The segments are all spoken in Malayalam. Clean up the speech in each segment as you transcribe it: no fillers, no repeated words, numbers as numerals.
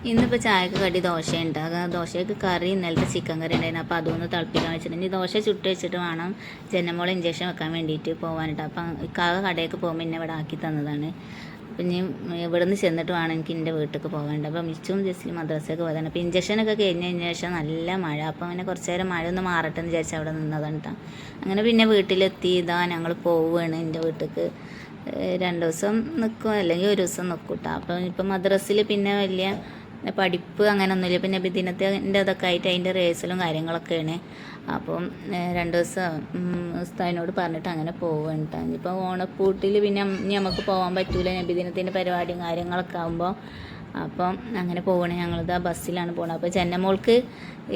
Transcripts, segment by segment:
ഇന്നിപ്പോൾ ചായക്ക് കടി ദോശ ഉണ്ടാകുക. ദോശയ്ക്ക് കറി ഇന്നലത്തെ ചിക്കൻ കറി ഉണ്ടായിരുന്നു. അപ്പോൾ അതൊന്ന് തിളപ്പിക്കാൻ വെച്ചിട്ടുണ്ട്. ഇനി ദോശ ചുട്ട് വെച്ചിട്ട് വേണം ജനമോളെ ഇഞ്ചക്ഷൻ വെക്കാൻ വേണ്ടിയിട്ട് പോകാനായിട്ട്. അപ്പം ഇക്കാക കടയിലേക്ക് പോകുമ്പോൾ എന്നെ ഇവിടെ ആക്കി തന്നതാണ്. അപ്പം ഇനി ഇവിടെ നിന്ന് ചെന്നിട്ട് വേണം എനിക്ക് എൻ്റെ വീട്ടിലേക്ക് പോകാനുണ്ട്. അപ്പം മിച്ചും ജസ്റ്റ് മദ്രസയൊക്കെ പോയതാണ്. അപ്പോൾ ഇഞ്ചക്ഷനൊക്കെ കഴിഞ്ഞതിന് ശേഷം നല്ല മഴ. അപ്പം അങ്ങനെ കുറച്ച് നേരം മഴ ഒന്ന് മാറട്ടെ എന്ന് വിചാരിച്ച് അവിടെ നിന്നതാണ് കേട്ടോ. അങ്ങനെ പിന്നെ വീട്ടിലെത്തി. ഇതാ ഞങ്ങൾ പോവുകയാണ് എൻ്റെ വീട്ടിലേക്ക്. 2 ദിവസം നിൽക്കും, അല്ലെങ്കിൽ ഒരു ദിവസം നിൽക്കും കേട്ടോ. അപ്പം ഇപ്പം മദ്രസയിൽ പിന്നെ വലിയ പഠിപ്പ് അങ്ങനെയൊന്നുമില്ല. പിന്നെ ബിദിനത്തിൻ്റെ അതൊക്കെ ആയിട്ട് അതിൻ്റെ റേസലും കാര്യങ്ങളൊക്കെയാണ്. അപ്പം 2 ദിവസം ഉസ്താദിനോട് പറഞ്ഞിട്ട് അങ്ങനെ പോവുകയാണ് കേട്ടോ. ഇനിയിപ്പോൾ ഓണപ്പൂട്ടിൽ പിന്നെ ഇനി നമുക്ക് പോകാൻ പറ്റൂല, നബിദിനത്തിൻ്റെ പരിപാടിയും കാര്യങ്ങളൊക്കെ ആകുമ്പോൾ. അപ്പം അങ്ങനെ പോകണേ. ഞങ്ങളിത് ആ ബസ്സിലാണ് പോകുന്നത്. അപ്പോൾ ചെന്നമോൾക്ക്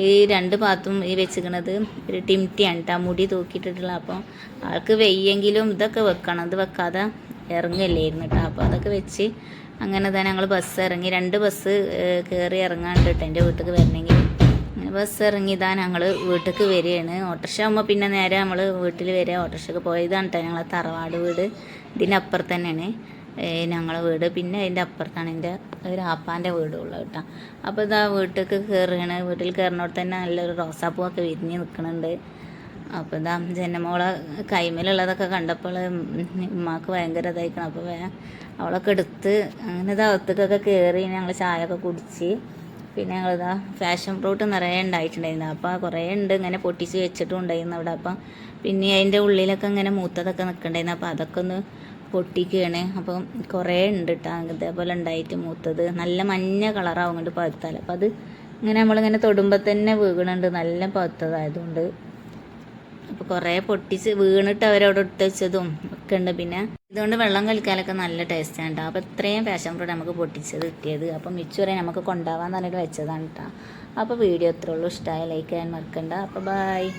ഈ 2 ഭാഗത്തും ഈ വെച്ചിരിക്കണത് ഒരു ടിംറ്റിയാണ് കേട്ടോ, മുടി തൂക്കിയിട്ടിട്ടുള്ള. അപ്പോൾ ആൾക്ക് വെയ്യെങ്കിലും ഇതൊക്കെ വെക്കണം, ഇത് വെക്കാതെ ഇറങ്ങില്ലായിരുന്നു കേട്ടോ. അപ്പോൾ അതൊക്കെ വെച്ച് അങ്ങനെ തന്നെ ഞങ്ങൾ ബസ് ഇറങ്ങി. 2 ബസ് കയറി ഇറങ്ങാണ്ട് കേട്ടോ എൻ്റെ വീട്ടിലേക്ക് വരണമെങ്കിൽ. അങ്ങനെ ബസ് ഇറങ്ങിയതാ ഞങ്ങൾ വീട്ടിലേക്ക് വരികയാണ്. ഓട്ടോറിക്ഷ ആകുമ്പോൾ പിന്നെ നേരെ നമ്മൾ വീട്ടിൽ വരിക. ഓട്ടോറിക്ഷയ്ക്ക് പോയതാണ് കേട്ടോ ഞങ്ങളെ തറവാട് വീട്. ഇതിനപ്പുറത്ത് തന്നെയാണ് ഞങ്ങളെ വീട്. പിന്നെ അതിൻ്റെ അപ്പുറത്താണ് എൻ്റെ ഒരു ആപ്പാൻ്റെ വീടുള്ളത് കേട്ടോ. അപ്പോൾ ഇതാ വീട്ടിലേക്ക് കയറുകയാണ്. വീട്ടിൽ കയറുന്നോട്ട് തന്നെ നല്ലൊരു റോസാപ്പൂവൊക്കെ വിരിഞ്ഞ് നിൽക്കുന്നുണ്ട്. അപ്പോൾ ഇതാ ജനമോളെ കൈമേലുള്ളതൊക്കെ കണ്ടപ്പോൾ ഉമ്മാക്ക് ഭയങ്കര ഇതായിക്കണം. അപ്പോൾ അവളൊക്കെ എടുത്ത് അങ്ങനെ അകത്തേക്കൊക്കെ കയറി ഞങ്ങൾ ചായയൊക്കെ കുടിച്ച്. പിന്നെ ഞങ്ങളിതാ ഫാഷൻ ഫ്രൂട്ട് നിറയെ ഉണ്ടായിട്ടുണ്ടായിരുന്നു. അപ്പോൾ കുറേ ഉണ്ട്, ഇങ്ങനെ പൊട്ടിച്ച് വെച്ചിട്ടും ഉണ്ടായിരുന്നു അവിടെ. അപ്പം പിന്നെ അതിൻ്റെ ഉള്ളിലൊക്കെ ഇങ്ങനെ മൂത്തതൊക്കെ നിൽക്കണ്ടായിരുന്നു. അപ്പോൾ അതൊക്കെ ഒന്ന് പൊട്ടിക്കുകയാണ്. അപ്പം കുറേ ഉണ്ട് കേട്ടോ ഇതേപോലെ ഉണ്ടായിട്ട് മൂത്തത്. നല്ല മഞ്ഞ കളറാവും കൊണ്ട് പഴുത്താൽ. അപ്പോൾ അത് ഇങ്ങനെ നമ്മളിങ്ങനെ തൊടുമ്പോൾ തന്നെ വീണുണ്ട്, നല്ല പഴുത്തതായതുകൊണ്ട്. അപ്പോൾ കുറേ പൊട്ടിച്ച് വീണിട്ട് അവരവിടെ ഇട്ട് വെച്ചതും ഒക്കെ ഉണ്ട്. പിന്നെ ഇതുകൊണ്ട് വെള്ളം കളിക്കാനൊക്കെ നല്ല ടേസ്റ്റാണ് കേട്ടോ. അപ്പോൾ ഇത്രയും പാഷൻ ഫ്രൂട്ട് നമുക്ക് പൊട്ടിച്ചത് കിട്ടിയത്. അപ്പം മിച്ചു വരെ നമുക്ക് കൊണ്ടുപോകാൻ പറഞ്ഞിട്ട് വെച്ചതാണ് കേട്ടോ. അപ്പോൾ വീഡിയോ ഇത്രേ ഉള്ളൂ. ഇഷ്ടമായ ലൈക്ക് ചെയ്യാൻ മറക്കണ്ട. അപ്പോൾ ബൈ.